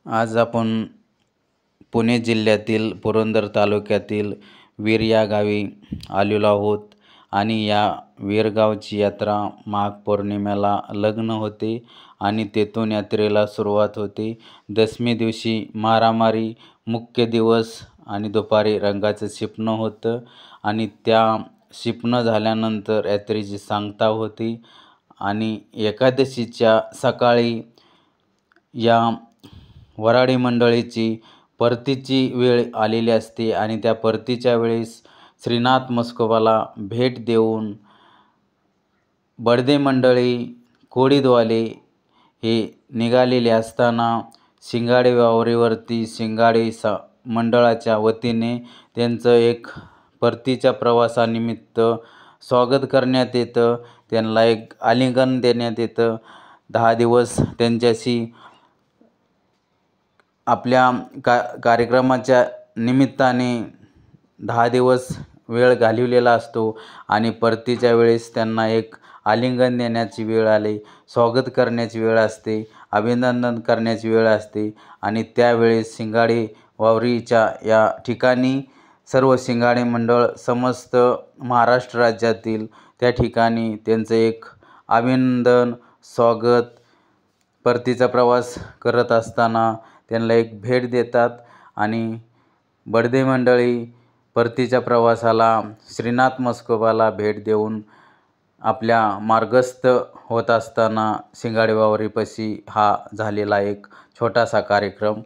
आज आपण पुणे जिल्ह्यातील पुरंदर तालुक्यातील वीर या गावी आलेलो आहोत आणि या वीरगावची यात्रा माघ पौर्णिमेला लग्न होते आणि तेथून यात्रेला सुरुवात होते। दशमी दिवशी मारामारी मुख्य दिवस आणि दुपारी रंगाचं शिपणं होतं आणि त्या शिपणं झाल्यानंतर यात्रेची सांगता होती आणि एकादशीच्या सकाळी या वऱ्हाडी मंडळीची परतीची वेळ आलेली असते आणि त्या परतीच्या वेळेस श्रीनाथ म्हस्कोबाला भेट देऊन बडदे मंडळी कोळीदवाले हे निघालेले असताना शिंगाडे वावरीवरती शिंगाडे मंडळाच्या वतीने त्यांचं एक परतीच्या प्रवासानिमित्त स्वागत करण्यात येतं। त्यांना एक आलिंगन देण्यात येतं। 10 दिवस त्यांच्याशी आपल्या कार्यक्रमाच्या निमित्ताने 10 दिवस वेळ घालवलेला असतो आणि परतीच्या वेळेस त्यांना एक आलिंगन देण्याची वेळ आली, स्वागत करण्याची वेळ असते, अभिनंदन करण्याची वेळ असते आणि त्यावेळेस शिंगाडे वावरीच्या या ठिकाणी सर्व शिंगाडे मंडळ समस्त महाराष्ट्र राज्यातील त्या ठिकाणी त्यांचं एक अभिनंदन स्वागत परतीचा प्रवास करत असताना त्यांना एक भेट देतात आणि बडदे मंडळी परतीच्या प्रवासाला श्रीनाथ म्हस्कोबाला भेट देऊन आपल्या मार्गस्थ होत असताना शिंगाडे वावरीपाशी हा झालेला एक छोटासा कार्यक्रम।